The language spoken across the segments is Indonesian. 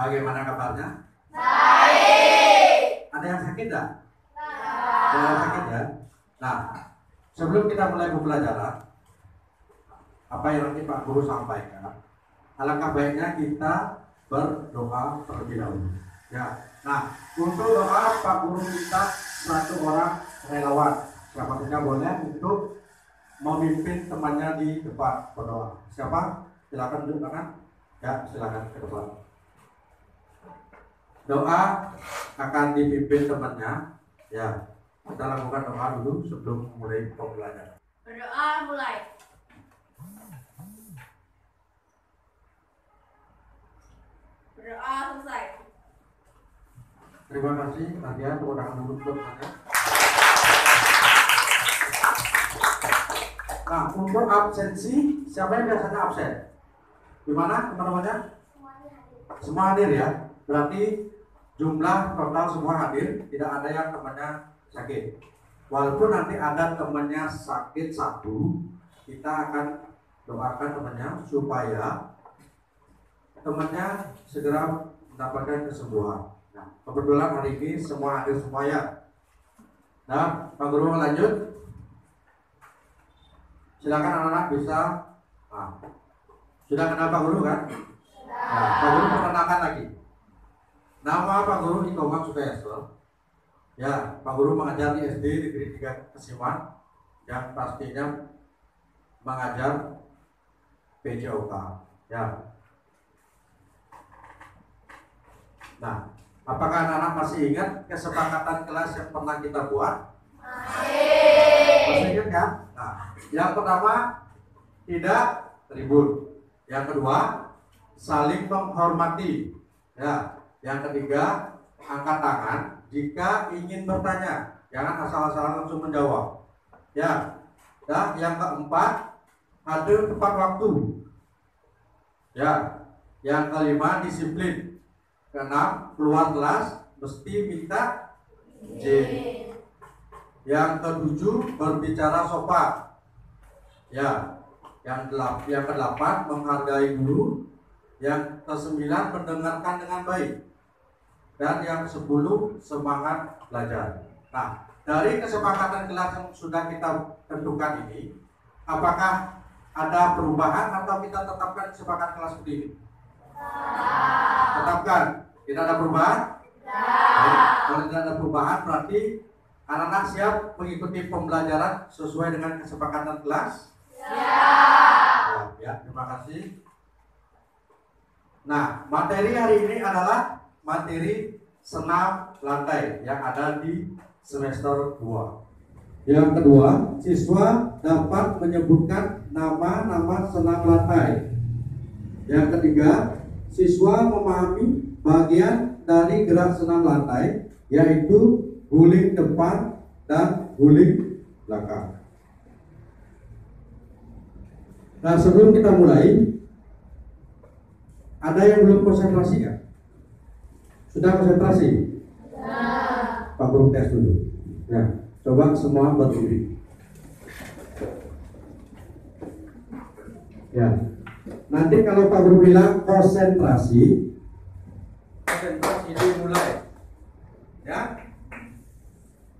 Bagaimana kabarnya? Baik. Ada yang sakit tidak? Ada yang sakit ya? Nah, sebelum kita mulai pembelajaran, apa yang nanti Pak Guru sampaikan, alangkah baiknya kita berdoa terlebih dahulu. Ya. Nah, untuk doa Pak Guru minta satu orang relawan, siapa saja boleh untuk memimpin temannya di depan berdoa. Siapa? Silakan duduk kanan. Ya, silakan ke depan. Doa akan dipimpin temannya. Ya, kita lakukan doa dulu sebelum mulai pembelajaran. Berdoa mulai. Berdoa selesai. Terima kasih. Nadia, tepuk tangan dulu untuk Nadia. Nah, untuk absensi, siapa yang biasanya absen? Gimana teman-temannya? Semua hadir ya. Berarti jumlah total semua hadir, tidak ada yang temannya sakit. Walaupun nanti ada temannya sakit satu, kita akan doakan temannya supaya temannya segera mendapatkan kesembuhan. Nah, kebetulan hari ini semua hadir semua ya. Nah, Pak Guru lanjut. Silakan anak-anak bisa. Nah, sudah kenal Pak Guru kan? Nah, Pak Guru perkenalkan lagi. Nama Pak Guru Ikomang Sukayaso. Ya, Pak Guru mengajar di SD Negeri 3 Kesiman yang pastinya mengajar PJOK. Ya. Nah, apakah anak-anak masih ingat kesepakatan kelas yang pernah kita buat? Masih ingat kan? Nah, yang pertama tidak ribut. Yang kedua saling menghormati. Ya. Yang ketiga angkat tangan jika ingin bertanya. Jangan asal-asalan langsung menjawab. Ya. Dan yang keempat hadir tepat waktu. Ya. Yang kelima disiplin. Keenam, keluar kelas mesti minta izin. Yang ketujuh, berbicara sopan. Ya. Yang kedelapan, menghargai guru. Yang kesembilan, mendengarkan dengan baik. Dan yang ke-10, semangat belajar. Nah, dari kesepakatan kelas yang sudah kita tentukan ini, apakah ada perubahan atau kita tetapkan kesepakatan kelas seperti ini? Tetapkan. Tidak ada perubahan? Kalau tidak ada perubahan berarti anak-anak siap mengikuti pembelajaran sesuai dengan kesepakatan kelas? Ya, terima kasih. Nah, materi hari ini adalah materi senam lantai yang ada di semester 2. Yang kedua, siswa dapat menyebutkan nama-nama senam lantai. Yang ketiga, siswa memahami bagian dari gerak senam lantai, yaitu guling depan dan guling belakang. Nah, sebelum kita mulai, ada yang belum konsentrasi ya? Sudah konsentrasi? Pak Guru tes dulu. Ya, coba semua berdiri. Ya. Nanti kalau Pak Guru bilang konsentrasi dimulai. Ya?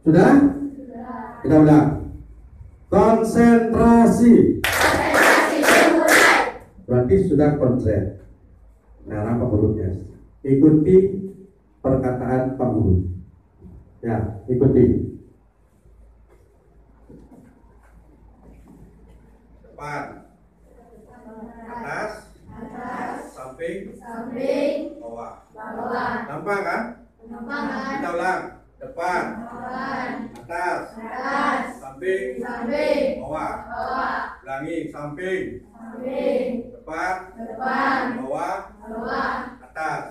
Sudah? Kita ulang. Konsentrasi dimulai. Berarti sudah konsen. Nah, Pak Guru ya. Ikuti perkataan Pak Guru. Ya, ikuti. Depan. Atas, samping, bawah. Gampang kan? Kita ulang. Depan, atas, samping, bawah. Ulangi, samping, depan, bawah, atas.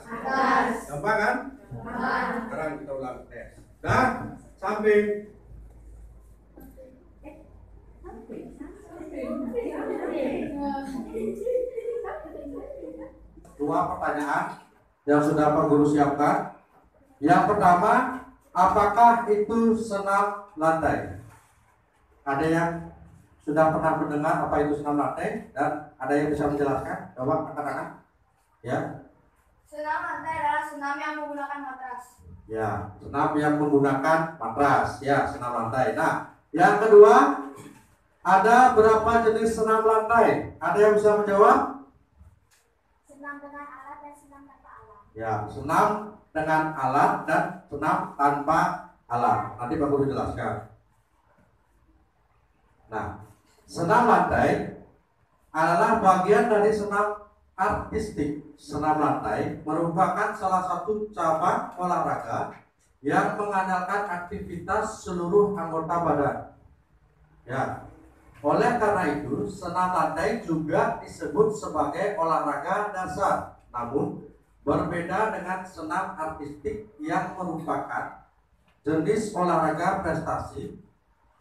Gampang kan? Sekarang kita ulang tes. Dah, samping. Dua pertanyaan yang sudah Pak Guru siapkan. Yang pertama, apakah itu senam lantai? Ada yang sudah pernah mendengar apa itu senam lantai dan ada yang bisa menjelaskan? Coba angkat tangan. Ya. Senam lantai adalah senam yang menggunakan matras. Ya, senam yang menggunakan matras. Ya, senam lantai. Nah, yang kedua, ada berapa jenis senam lantai? Ada yang bisa menjawab? Senam dengan alat dan senam tanpa alat. Ya, senam dengan alat dan senam tanpa alat. Nanti Pak Guru jelaskan. Nah, senam lantai adalah bagian dari senam artistik. Senam lantai merupakan salah satu cabang olahraga yang mengandalkan aktivitas seluruh anggota badan. Ya, oleh karena itu senam lantai juga disebut sebagai olahraga dasar. Namun berbeda dengan senam artistik yang merupakan jenis olahraga prestasi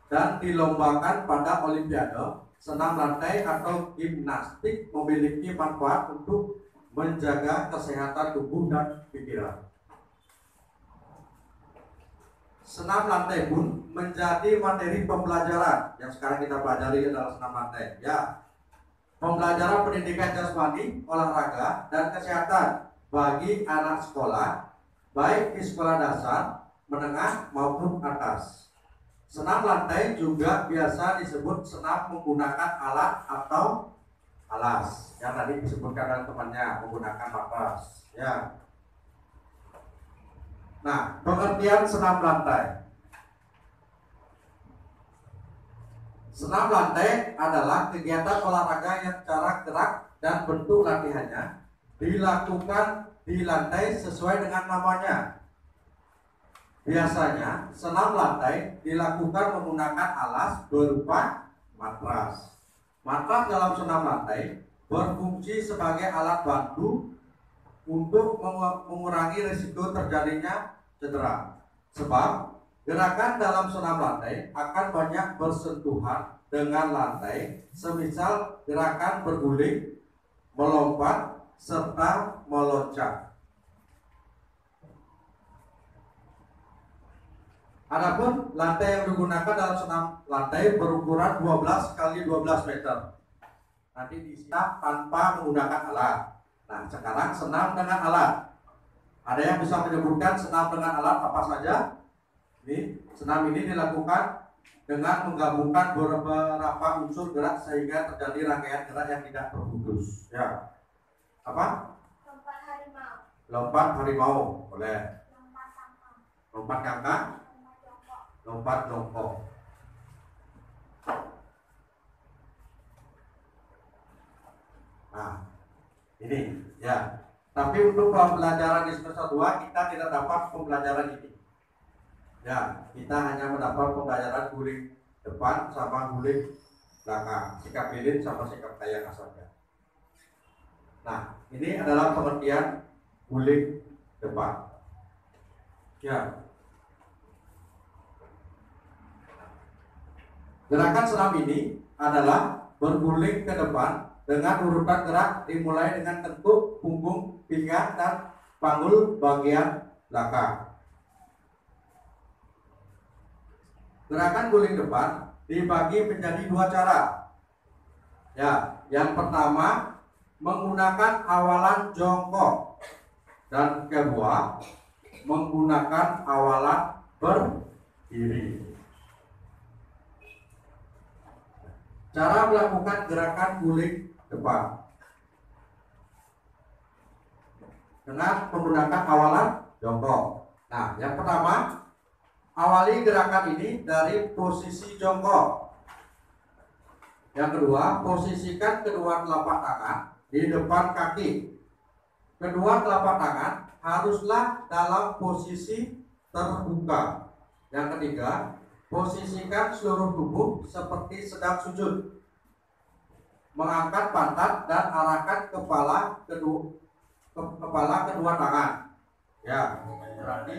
dan dilombakan pada olimpiade. Senam lantai atau gimnastik memiliki manfaat untuk menjaga kesehatan tubuh dan pikiran. Senam lantai pun menjadi materi pembelajaran yang sekarang kita pelajari adalah senam lantai. Ya, pembelajaran pendidikan jasmani, olahraga, dan kesehatan bagi anak sekolah, baik di sekolah dasar, menengah maupun atas. Senam lantai juga biasa disebut senam menggunakan alat atau alas. Yang tadi disebutkan oleh temannya menggunakan matras. Ya. Nah, pengertian senam lantai. Senam lantai adalah kegiatan olahraga yang cara gerak dan bentuk latihannya dilakukan di lantai sesuai dengan namanya. Biasanya senam lantai dilakukan menggunakan alas berupa matras. Matras dalam senam lantai berfungsi sebagai alat bantu untuk mengurangi risiko terjadinya cedera. Sebab gerakan dalam senam lantai akan banyak bersentuhan dengan lantai, semisal gerakan berguling, melompat, serta meloncat. Adapun lantai yang digunakan dalam senam lantai berukuran 12 kali 12 meter. Nanti disiap tanpa menggunakan alat. Nah, sekarang senam dengan alat. Ada yang bisa menyebutkan senam dengan alat apa saja? Ini senam ini dilakukan dengan menggabungkan beberapa unsur gerak sehingga terjadi rangkaian gerak yang tidak terputus. Ya. Apa? Lompat harimau. Lompat harimau, boleh. Lompat kangkang. Lompat kangkang. Lompat jongkok. Nah, ini ya. Tapi untuk pembelajaran di semester 2 kita tidak dapat pembelajaran ini. Ya, kita hanya mendapat pembelajaran guling depan sama guling belakang, sikap lilin sama sikap kayak saja. Nah, ini adalah pengertian guling depan. Ya. Gerakan senam ini adalah berguling ke depan dengan urutan gerak dimulai dengan tekuk punggung, pinggang, dan panggul bagian belakang. Gerakan guling depan dibagi menjadi dua cara. Ya, yang pertama menggunakan awalan jongkok dan kedua menggunakan awalan berdiri. Cara melakukan gerakan guling depan dengan menggunakan awalan jongkok. Nah, yang pertama, awali gerakan ini dari posisi jongkok. Yang kedua, posisikan kedua telapak tangan di depan kaki. Kedua telapak tangan haruslah dalam posisi terbuka. Yang ketiga, posisikan seluruh tubuh seperti sedang sujud. Mengangkat pantat dan arahkan kepala kedua tangan. Ya, berarti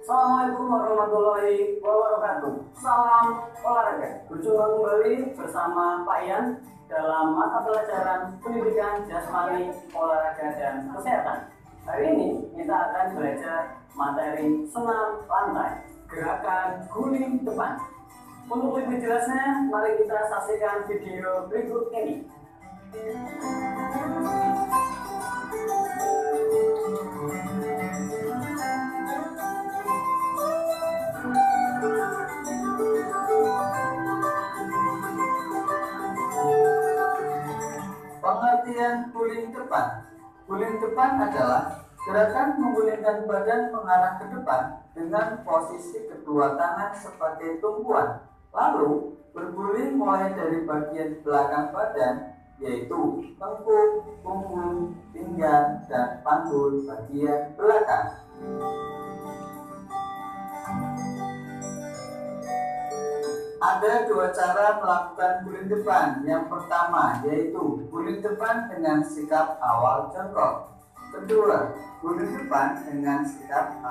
Assalamualaikum warahmatullahi warahmatullahi wabarakatuh. Salam olahraga. Berjumpa kembali bersama Pak Ian dalam mata pelajaran pendidikan jasmani, olahraga dan kesehatan. Hari ini kita akan belajar materi senam lantai, gerakan guling depan. Untuk lebih jelasnya, mari kita saksikan video berikut ini. Pengertian guling depan. Guling depan adalah gerakan menggulingkan badan mengarah ke depan dengan posisi kedua tangan sebagai tumpuan, lalu berguling mulai dari bagian belakang badan, yaitu tengkuk, punggung, pinggang, dan panggul bagian belakang. Ada dua cara melakukan guling depan. Yang pertama yaitu guling depan dengan sikap awal jongkok. Kedua, guling depan dengan sikap.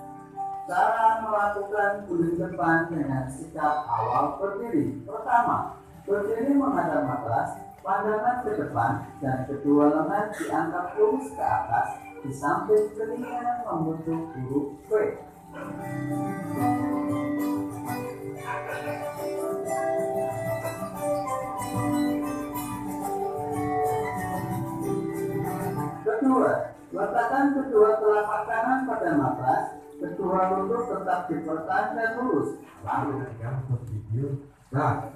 Cara melakukan guling depan dengan sikap awal berdiri. Pertama, berdiri menghadap matras, pandangan ke depan, dan kedua lengan diangkat lurus ke atas, di samping telinga membentuk huruf V. Kedua, letakkan kedua telapak tangan pada matras, kedua lutut tetap dipertahankan lurus. Lalu untuk video. Nah,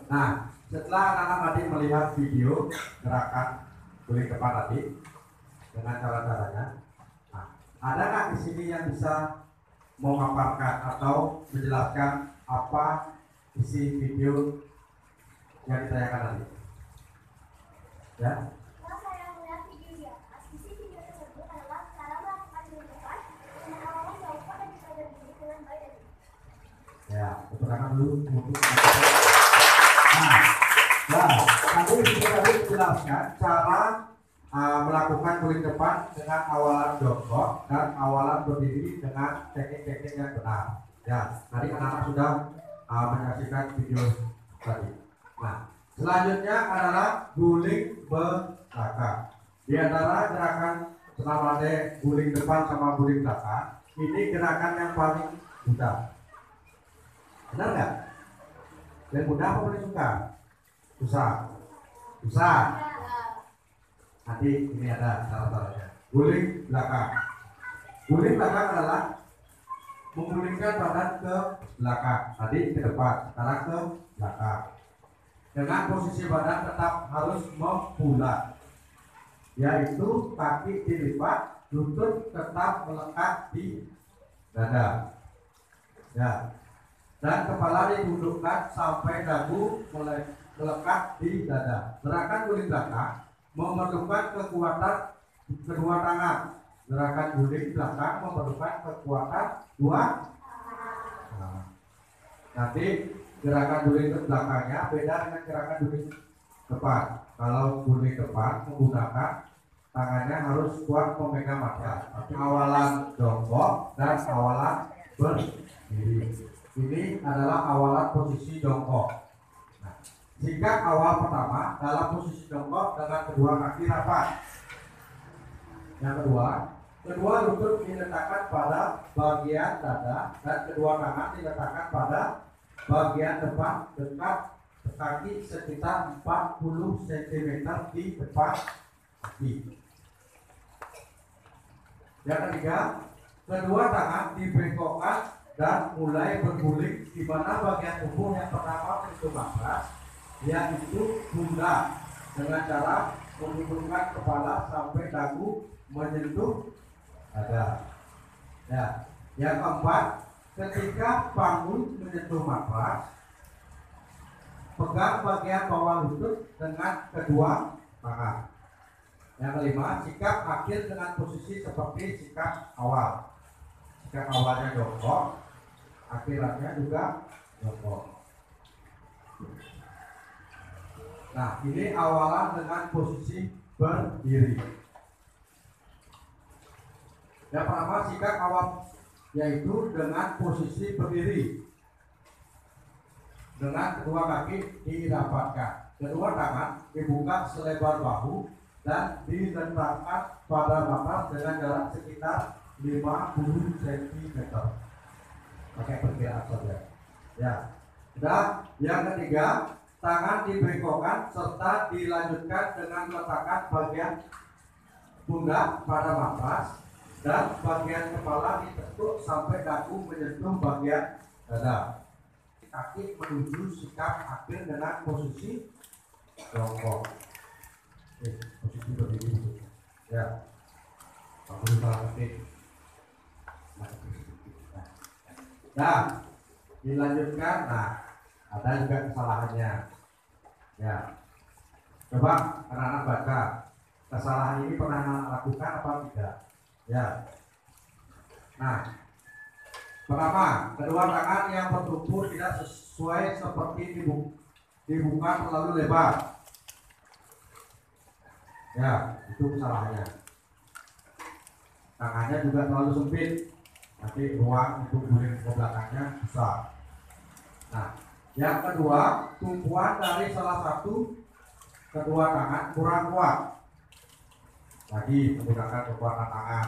setelah anak-anak tadi melihat video gerakan guling depan tadi dengan cara-caranya, nah, ada nggak di sini yang bisa memaparkan atau menjelaskan apa isi video yang ditayangkan tadi? Ya. Setelah saya melihat video di atas, isi video tersebut adalah cara melakukan guling depan dengan awalan jongkok dan bisa berdiri dengan baik dan benar. Ya, pertama dulu untuk tadi kita jelaskan cara melakukan guling depan dengan awalan jongkok dan awalan berdiri dengan teknik-teknik yang benar. Ya, tadi anak-anak sudah menyaksikan video tadi. Nah, selanjutnya adalah guling belakang. Di antara gerakan senam lantai guling depan sama guling belakang, ini gerakan yang paling mudah. Benar nggak? Yang mudah apa paling suka? Susah. Susah. Nanti ini ada cara-caranya. Guling belakang. Guling belakang adalah menggulingkan badan ke belakang. Tadi ke depan, sekarang ke belakang. Dengan posisi badan tetap harus membulat, yaitu kaki dilipat, lutut tetap melekat di dada. Ya. Dan kepala ditundukkan sampai dagu melekat di dada. Gerakan guling belakang memerlukan kekuatan kedua tangan. Gerakan guling belakang memerlukan kekuatan dua. Nah, nanti gerakan guling ke belakangnya beda dengan gerakan guling depan. Kalau guling depan menggunakan tangannya harus kuat memegang matras. Awalan jongkok dan awalan berdiri. Ini adalah awalan posisi jongkok. Nah, sikap awal pertama dalam posisi jongkok dengan kedua kaki rapat. Yang kedua lutut diletakkan pada bagian dada dan kedua tangan diletakkan pada bagian depan dekat kaki sekitar 40 cm di depan kaki. Yang ketiga, kedua tangan dibengkokkan dan mulai berguling di mana bagian tubuh yang pertama menyentuh matras, yaitu pundak, dengan cara menundukkan kepala sampai dagu menyentuh dada. Ya. Yang keempat, ketika panggul menyentuh matras, pegang bagian bawah lutut dengan kedua tangan. Yang kelima, sikap akhir dengan posisi seperti sikap awal. Sikap awalnya jongkok, akhirannya juga jongkok. Nah, ini awalan dengan posisi berdiri. Yang pertama sikap awal yaitu dengan posisi berdiri. dengan kedua kaki dirapatkan. Kedua tangan dibuka selebar bahu dan diletakkan pada matras dengan jarak sekitar 50 cm. Pakai perkiraan saja. Ya. Dan yang ketiga, tangan dibengkokkan serta dilanjutkan dengan meletakkan bagian pundak pada matras dan bagian kepala ditekuk sampai dagu menyentuh bagian dada. Kaki menuju sikap akhir dengan posisi jongkok. Posisi berdiri. Ya. Kamu salah ketik. Nah, dilanjutkan. Nah, ada juga kesalahannya. Ya. Coba anak-anak baca. Kesalahan ini pernah anak lakukan apa tidak? Ya. Nah, pertama, kedua tangan yang bertumpuk tidak sesuai seperti dibuka terlalu lebar. Ya, itu kesalahannya. Tangannya juga terlalu sempit. Nanti ruang untuk guling ke belakangnya besar. Nah, yang kedua, tumpuan dari salah satu kedua tangan kurang kuat. Lagi menggunakan kekuatan tangan,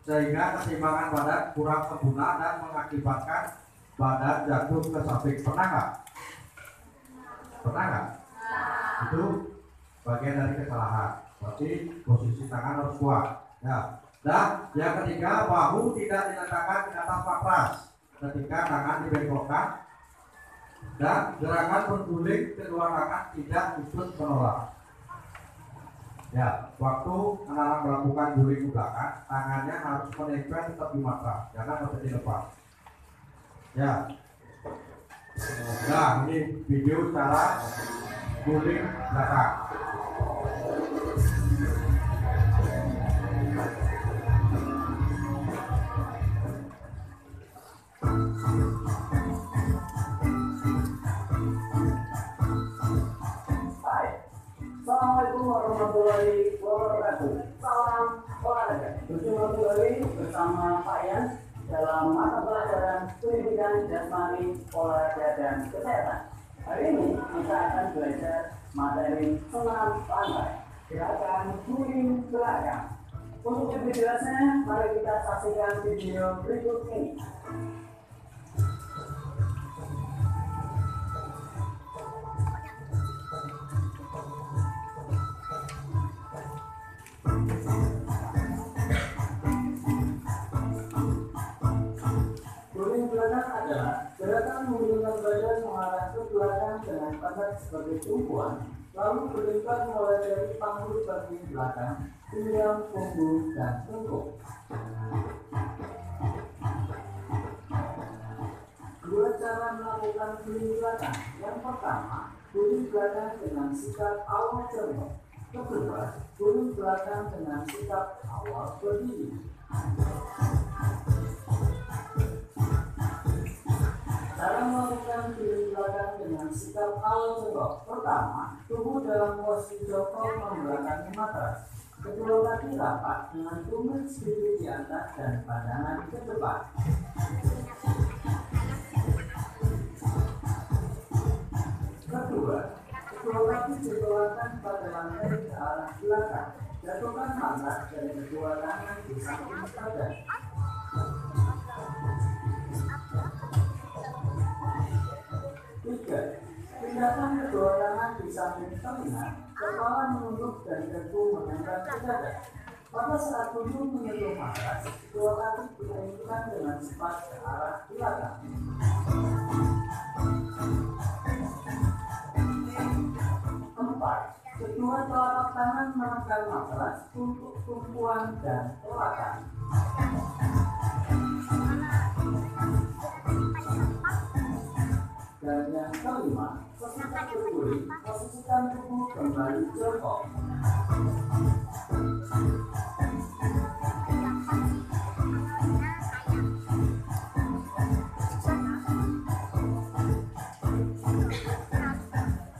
sehingga keseimbangan badan kurang sempurna dan mengakibatkan badan jatuh ke samping. Pernah nggak? Pernah nggak? Itu bagian dari kesalahan. Berarti posisi tangan harus kuat. Ya. Dan yang ketiga, bahu tidak diletakkan di atas matras ketika tangan dibengkokkan dan gerakan berguling kedua tangan tidak ikut menolak. Ya, waktu anak-anak melakukan guling ke belakang, tangannya harus menempel tetap di matras, jangan sampai dilepas. Ya. Nah, ini video cara guling belakang. Assalamualaikum warahmatullahi wabarakatuh. Salam olahraga. Berjumpa kembali bersama Pak Yan dalam mata pelajaran pendidikan jasmani, olahraga dan kesehatan. Hari ini kita akan belajar materi senam pantai, gerakan guling belakang. Untuk lebih jelasnya, mari kita saksikan video berikut ini. Guling belakang adalah gerakan menggulingkan badan mengarah ke belakang dengan pantat sebagai tumpuan, lalu berlipat mulai dari panggul bagian belakang hingga punggung dan tengkuk. Dua cara melakukan guling belakang. Yang pertama, guling belakang dengan sikap awal jongkok. Kedua, guling belakang dengan sikap awal berdiri. Cara melakukan guling belakang dengan sikap awal jongkok. Pertama, tubuh dalam posisi jongkok membelakangi matras. Kedua kaki rapat dengan tumit sedikit di atas dan pandangan ke depan. Kedua kaki dibawakan pada lantai ke arah belakang. Jatuhkan matras dari kedua tangan di samping badan. Tiga, pindahkan kedua tangan di samping telinga, kepala menunduk dan dagu menempel ke dada. Pada saat tubuh menyentuh matras, kedua kaki diayunkan dengan cepat ke arah belakang. Empat, kedua telapak tangan menekan matras untuk tumpuan dan telapak. Dan yang kelima, sesudah berguling, posisikan tubuh kembali jongkok.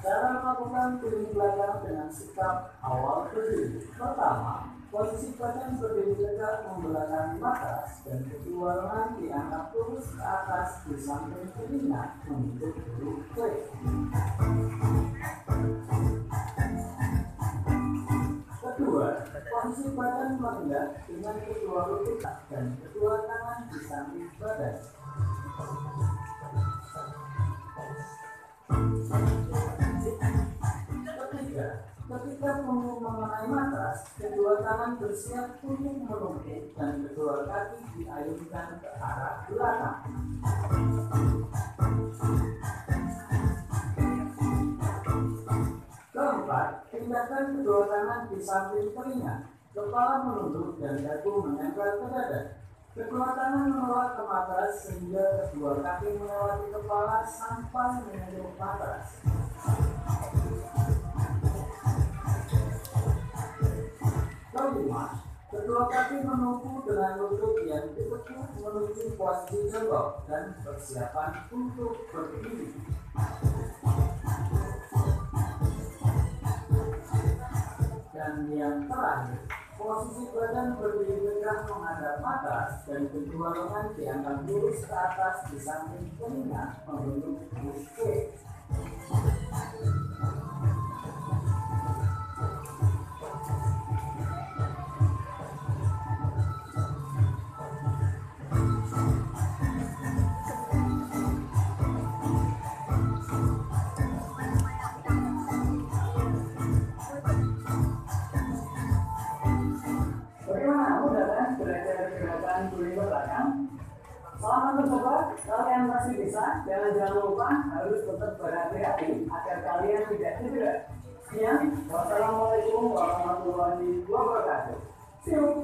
Cara melakukan guling belakang dengan sikap awal berdiri. Pertama, Posisi badan berdiri tegak membelakangi matras dan kedua lengan diangkat lurus ke atas di samping telinga membentuk huruf V. Kedua, posisi badan merendah dengan kedua lutut dan kedua tangan di samping badan. Ketiga, ketika punggung mengenai matras, kedua tangan bersiap untuk menumpuk dan kedua kaki diayunkan ke arah belakang. Keempat, pindahkan kedua tangan di samping telinga, kepala menunduk dan dagu menempel ke dada. Kedua tangan menolak ke matras sehingga kedua kaki melewati kepala sampai menyentuh matras. Kelima, kedua kaki menunggu dengan lutut yang ditekuk menuju posisi jongkok dan persiapan untuk berdiri. Dan yang terakhir, posisi badan berdiri tegak menghadap matras dan kedua lengan diangkat lurus ke atas di samping telinga membentuk huruf V. Bagaimana mudah kan belajar gerakan guling ke belakang? Selamat mencoba, kalian masih bisa. Jangan lupa harus tetap berhati-hati agar kalian tidak cedera. Sekian, wassalamualaikum warahmatullahi wabarakatuh. See you.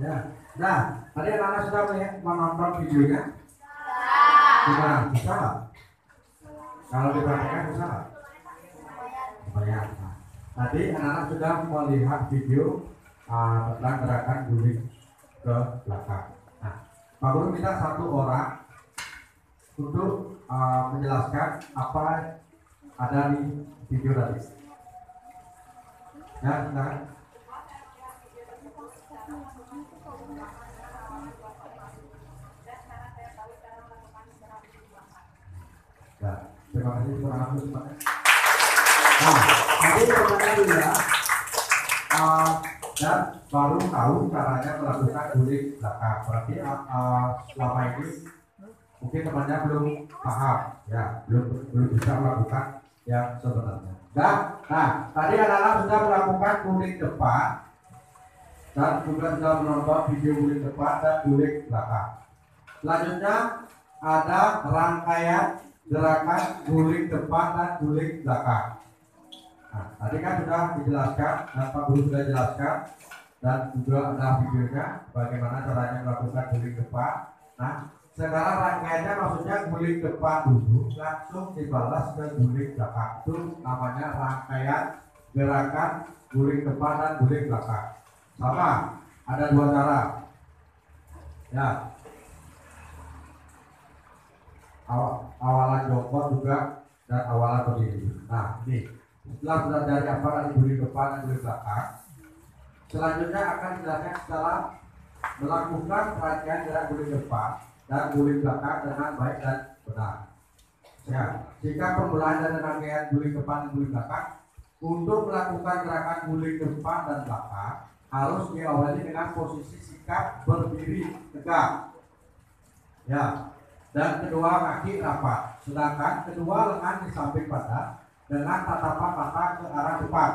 Ya, nah tadi anak-anak sudah menonton videonya? Gimana? Bisa nggak? Kalau diperhatikan bisa nggak? Lumayan. Nah, tadi anak-anak sudah melihat video tentang gerakan guling ke belakang. Nah, Pak Guru minta satu orang untuk menjelaskan apa ada di video tadi. Ya, silakan. Ya, terima kasih Pak Agus. Nah, tadi pertanyaan dia dan baru tahu caranya melakukan guling belakang. Berarti selama ini mungkin temannya belum paham, ya, belum bisa melakukan yang sebenarnya. Nah, tadi anak-anak sudah melakukan guling depan dan juga sudah menonton video guling depan dan guling belakang. Selanjutnya ada rangkaian gerakan guling depan dan guling belakang. Nah, tadi kan sudah dijelaskan dan Pak Guru sudah jelaskan dan juga ada videonya bagaimana caranya melakukan guling depan. Nah, sekarang rangkaiannya maksudnya guling depan dulu langsung dibalas ke guling belakang. Itu namanya rangkaian gerakan guling depan dan guling belakang. Sama, ada dua cara. Ya. Awalan jongkok juga dan awalan berdiri. Nah, ini setelah belajar apa tadi guling depan dan guling belakang, selanjutnya akan dijelaskan setelah melakukan rangkaian gerak guling depan dan guling belakang dengan baik dan benar. Ya, jika permulaan dari rangkaian guling depan dan guling belakang, untuk melakukan gerakan guling depan dan belakang harus diawali dengan posisi sikap berdiri tegak. Ya. Dan kedua kaki rapat, sedangkan kedua lengan di samping badan dengan tatapan mata ke arah depan.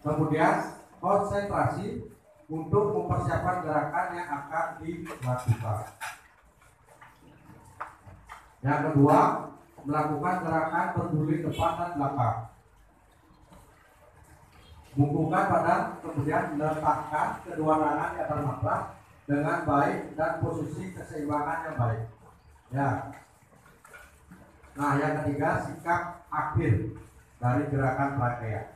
Kemudian konsentrasi untuk mempersiapkan gerakan yang akan dilakukan. Yang kedua, melakukan gerakan berguling depan dan belakang. Bungkukkan badan, kemudian letakkan kedua tangan di atas matras dengan baik dan posisi keseimbangan yang baik. Ya. Nah, yang ketiga sikap akhir dari gerakan rangkaian.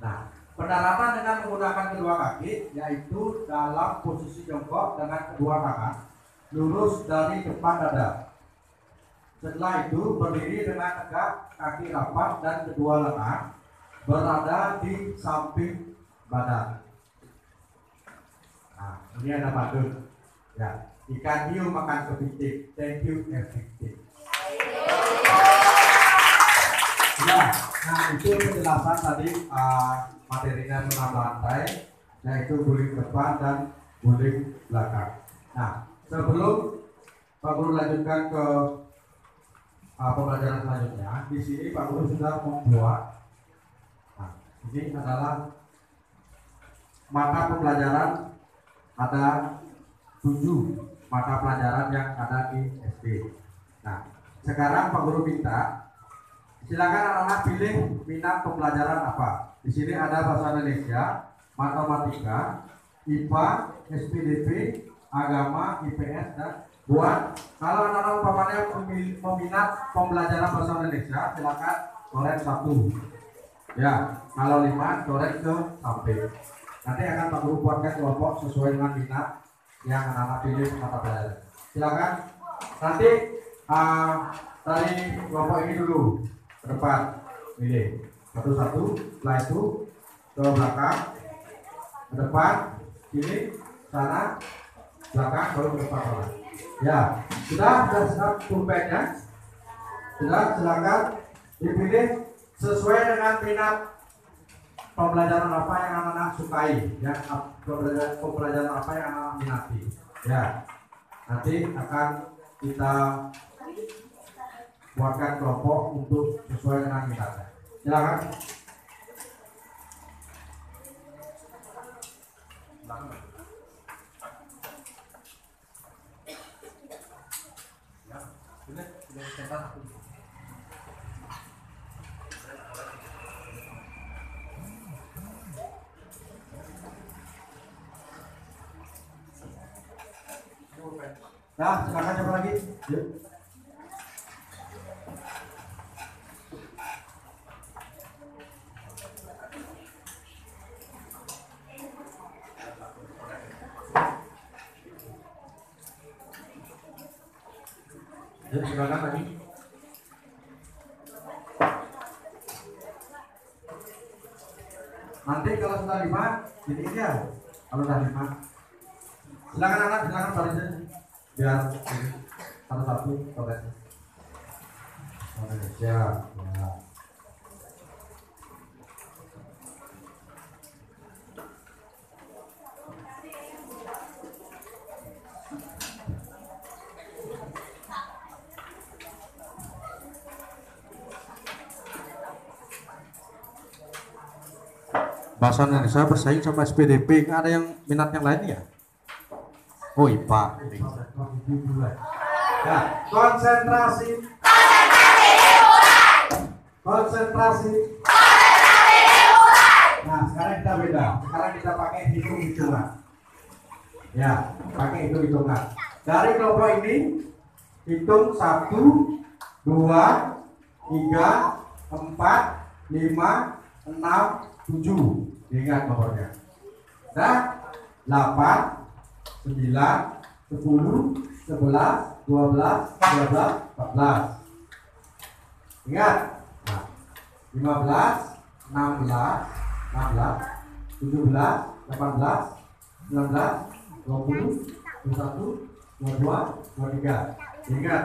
Nah, pendaratan dengan menggunakan kedua kaki yaitu dalam posisi jongkok dengan kedua tangan lurus dari depan dada. Setelah itu berdiri dengan tegak, kaki rapat dan kedua lengan berada di samping badan. Nah, ini ada badut. Ya, ikan hiu makan kepiting. Thank you everything. Ya, nah itu penjelasan tadi materinya 6 lantai, yaitu guling depan dan guling belakang. Nah, sebelum Pak Guru lanjutkan ke pembelajaran selanjutnya, di sini Pak Guru sudah membuat. Nah, ini adalah mata pembelajaran, ada 7 mata pelajaran yang ada di SD. Nah, sekarang Pak Guru minta silakan anak-anak pilih minat pembelajaran apa. Di sini ada bahasa Indonesia, matematika, IPA, SPDP, agama, IPS, dan buat kalau anak-anak umpamanya meminat pembelajaran bahasa Indonesia, silakan coret 1. Ya, kalau 5 coret ke samping. Nanti akan Pak Guru buatkan kelompok sesuai dengan minat yang anak-anak pilih mata pelajaran. Silakan. Nanti dari kelompok ini dulu ke depan, pilih satu-satu. Setelah itu ke belakang, ke depan, sini, sana, belakang, baru ke depan. Ya, sudah siap pulpennya. Sudah, silakan dipilih sesuai dengan minat pembelajaran apa yang anak-anak sukai, ya, pembelajaran apa yang anak-anak minati. Ya, nanti akan kita buatkan kelompok untuk sesuai dengan minatnya. Silakan. Ya, boleh cetak. Nah, silakan coba lagi. Yuk. Yuk, silakan lagi. Nanti kalau sudah 5, ini ya. Kalau sudah 5, silakan anak, silakan barisan. Biar satu-satu coret. Indonesia. Ya. Bahasa Indonesia bersaing sama SPDP, ada yang minat yang lain ya? Oh, IPA. Ya, konsentrasi. Konsentrasi. Nah, sekarang kita beda. Sekarang kita pakai hitung-hitungan. Ya, pakai hitung-hitungan. Dari kelompok ini hitung 1, 2, 3, 4, 5, 6, 7. Ingat nomornya. Nah, 8, 9, 10, 11, 12, 13, 14. Ingat. Nah, 15, 16, 17, 18, 19, 20, 21, 22, 23. Ingat.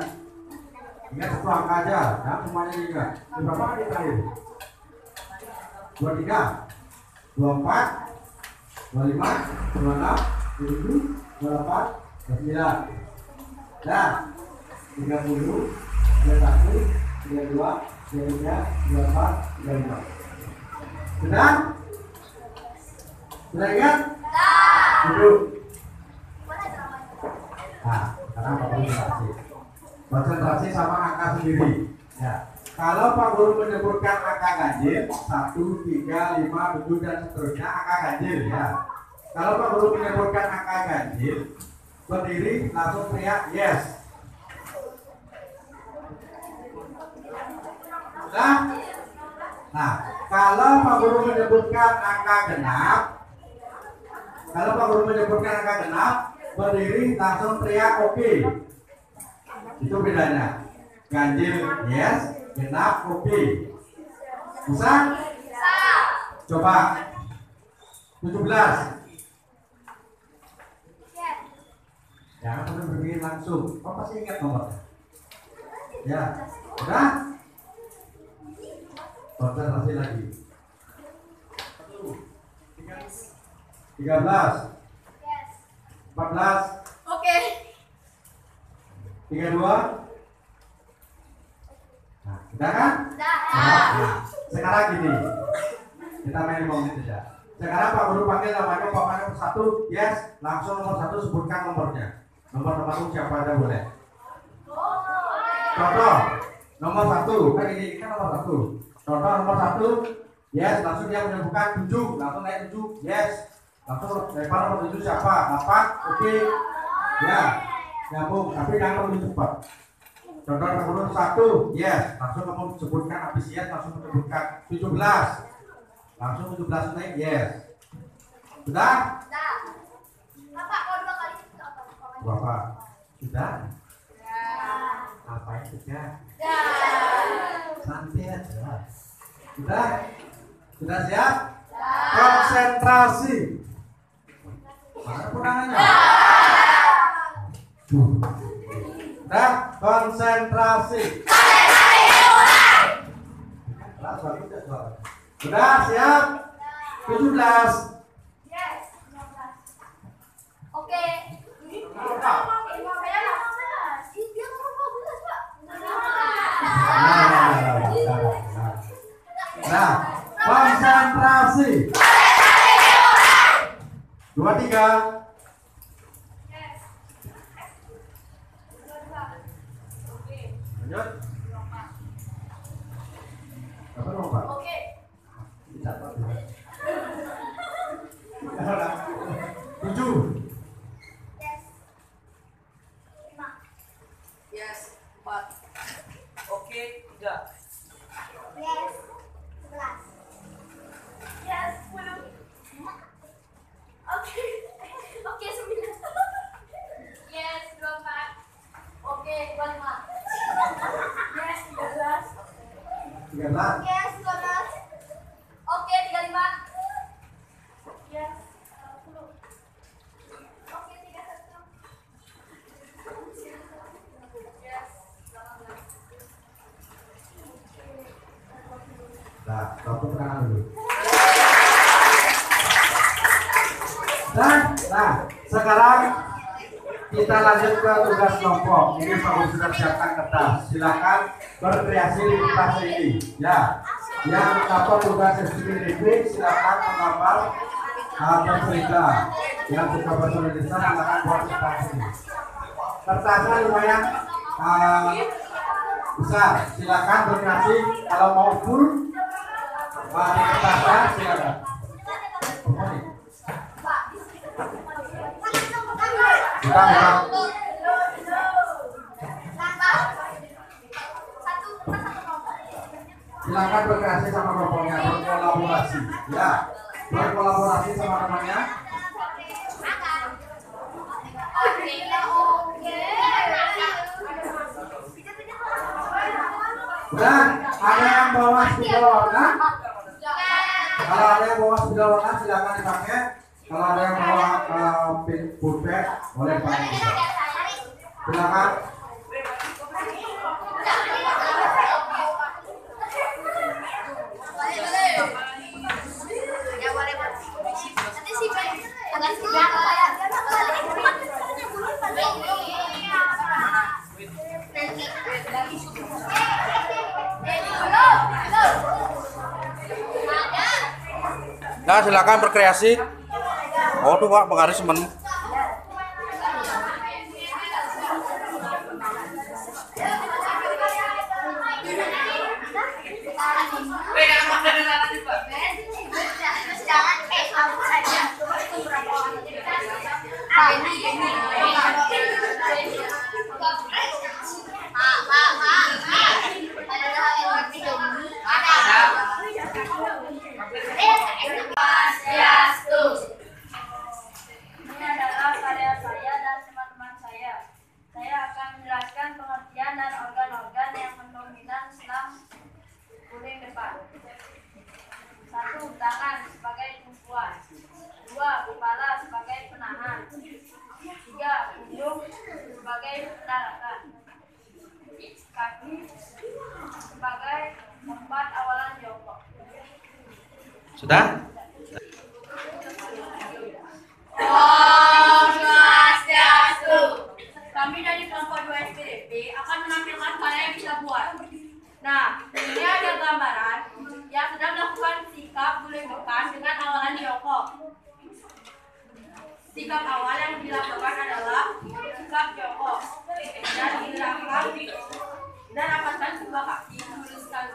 Ingat satu angka aja, jangan semuanya ingat. Berapa kali terakhir? 23, 24, 25, 26, 27, 28, 29. Nah, 30, 31, 32, 33, 34, 35. Sudah? Sudah ingat? Duduk. Nah, sekarang Pak Guru konsentrasi sama angka sendiri. Ya. Kalau Pak Guru menyebutkan angka ganjil 1, 3, 5, 7 dan seterusnya, angka ganjil ya. Kalau Pak Guru menyebutkan angka ganjil, berdiri langsung teriak yes. Sudah? Nah, Kalau Pak Guru menyebutkan angka genap, berdiri langsung teriak oke. Itu bedanya. Ganjil yes, genap oke. Bisa? Coba 17. Jangan perlu berdiri langsung. Kau pasti ingat nomornya. Ya, udah? Konsentrasi lagi. 13. 14. Oke. 32. Nah, udah kan? Dah. Nah, sekarang gini. Kita main ngomongin saja. Sekarang Pak Guru panggil namanya Pak satu, yes, langsung nomor 1 sebutkan nomornya. Nomor temanmu siapa aja boleh. Contoh, nomor 1, kan ini kan nomor 1. Contoh nomor 1, yes, langsung dia menyebutkan 7, langsung naik 7, yes. Langsung lempar nomor 7 siapa? 8, oke. Ya, nyambung, tapi jangan terlalu cepat. Contoh nomor 1, yes, langsung kamu sebutkan habis yes, langsung menyebutkan 17. Langsung 17 naik, yes. Sudah? Dah. Bapak mau 2 kali itu apa? Bapak, sudah? Dah. Ngapain sudah? Dah. Santai aja. Sudah? Sudah siap? Dah. Konsentrasi. Mana punangannya? Sudah? Konsentrasi. Sudah siap? 17. Yes. Oke. Nah, konsentrasi. 23. Lanjut. Apa nomor Pak? Oke. Dicatat ya. 7. Yes. 5. Yes, 4. Oke, 3. Yes. 11. Yes. 10. Oke. Oke, 9. Yes. 24. Oke, 25. Yes. 13. 13. Yes. 12. Oke, 35. Yes. 10. Oke, 31. Yes. 18. Nah, tepuk tangan dulu. Nah, sekarang kita lanjut ke tugas kelompok. Ini Pak Guru sudah siapkan kertas. Silakan berkreasi di kertas ini. Ya, yang dapat tugas spesifik silakan menggambar bercerita. Yang suka bahasa Indonesia silakan buat kertas ini. Kertasnya lumayan besar. Silakan berkreasi. Kalau mau full di kertasnya silakan. Bukan. Silakan berkreasi sama kelompoknya, berkolaborasi. Ya, berkolaborasi sama temannya. Dan ada yang bawa spidol warna. Kalau ada yang bawa spidol warna silakan dipakai. Kalau ada yang bawa pulpen boleh dipakai. Silakan. Nah, silakan berkreasi. Oh tuh Pak, pengaruh teman. Sudah? Om Swastiastu. Kami dari kelompok 2 SPDP akan menampilkan karya yang bisa buat. Nah, ini ada gambaran yang sedang melakukan sikap guling depan dengan awalan jongkok. Sikap awal yang dilakukan adalah sikap jongkok dan digerakkan dan rapatkan kedua kaki, tuliskan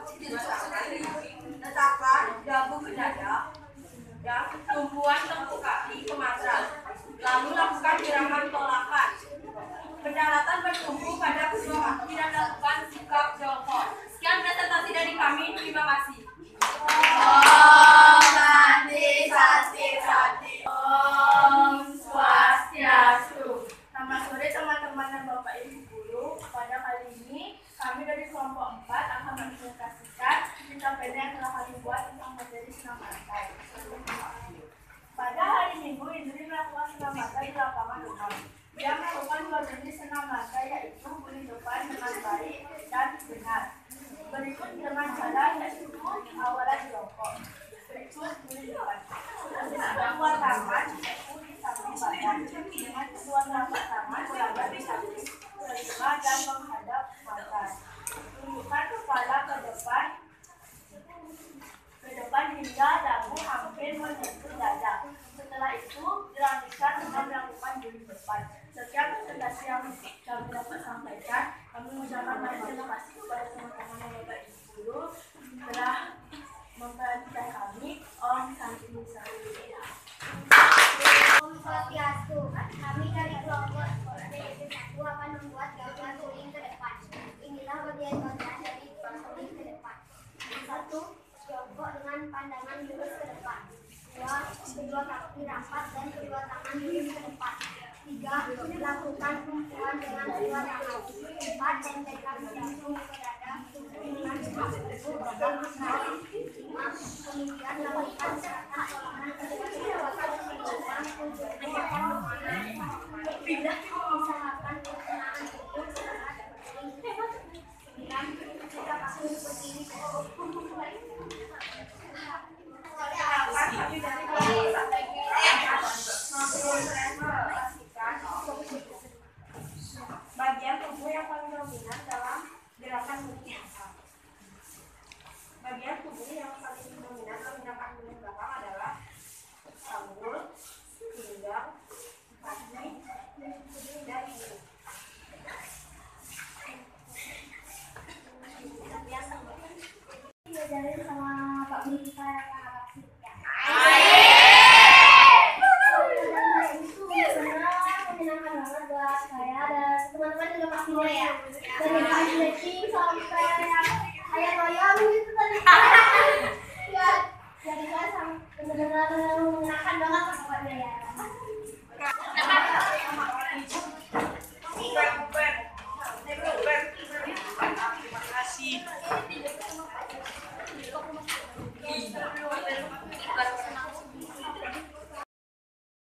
letakkan dagu ke dada dan tumpuan tepuk kaki ke matras. Lalu lakukan gerakan tolakan. Pendaratan bertumpu pada kedua kaki dan lakukan sikap jongkok. Sekian presentasi dari kami. Terima kasih. Om Santi Santi Santi. Om Swastiastu. Selamat sore teman-teman dan Bapak Ibu guru. Pada kali ini kami dari kelompok 4 akan mempresentasikan cerita pendek yang telah kami buat tentang materi senam lantai. Pada hari Minggu, Indri melakukan senam lantai di lapangan umum. Dia melakukan 2 jenis senam lantai, yaitu guling depan dengan baik dan benar. Berikut dengan cara yaitu awalan jongkok. Berikut guling depan. Kedua tangan yaitu di samping badan dengan kedua telapak tangan berada di samping telinga dan menghadap mata. Tunjukkan kepala ke depan hingga dagu hampir menyentuh dada. Setelah itu dilanjutkan dengan melakukan guling depan. Sekian presentasi yang kami dapat sampaikan. Kami mengucapkan banyak terima kasih kepada teman-teman dan Bapak Ibu guru telah memperhatikan kami. Om Santi Santi. Om Swastiastu. Kami dari kelompok SPDP 1 akan membuat gambar guling ke depan. Inilah bagian-bagian dari guling ke depan. 1. Jongkok dengan pandangan lurus ke depan. 2. Kedua kaki rapat dan kedua tangan lurus ke depan. 3. Lakukan tumpuan dengan kedua tangan. 4. Tempelkan jantung ke dada dengan tubuh berbang besar. 5. Kemudian lakukan serta tolakan kedua tangan. 7. Usahakan pertengahan tubuh saat berguling. 9. Jika kaku seperti ini bagian tubuh yang paling dominan dalam gerakan guling belakang. Bagian tubuh yang paling dominan dalam gerakan guling belakang adalah sanggul, pinggang, kaki, dan hidung. diajarin sama Pak Guru kita yang asik ya. Itu senang menyenangkan banget buat saya dan teman-teman juga pastinya ya. Dan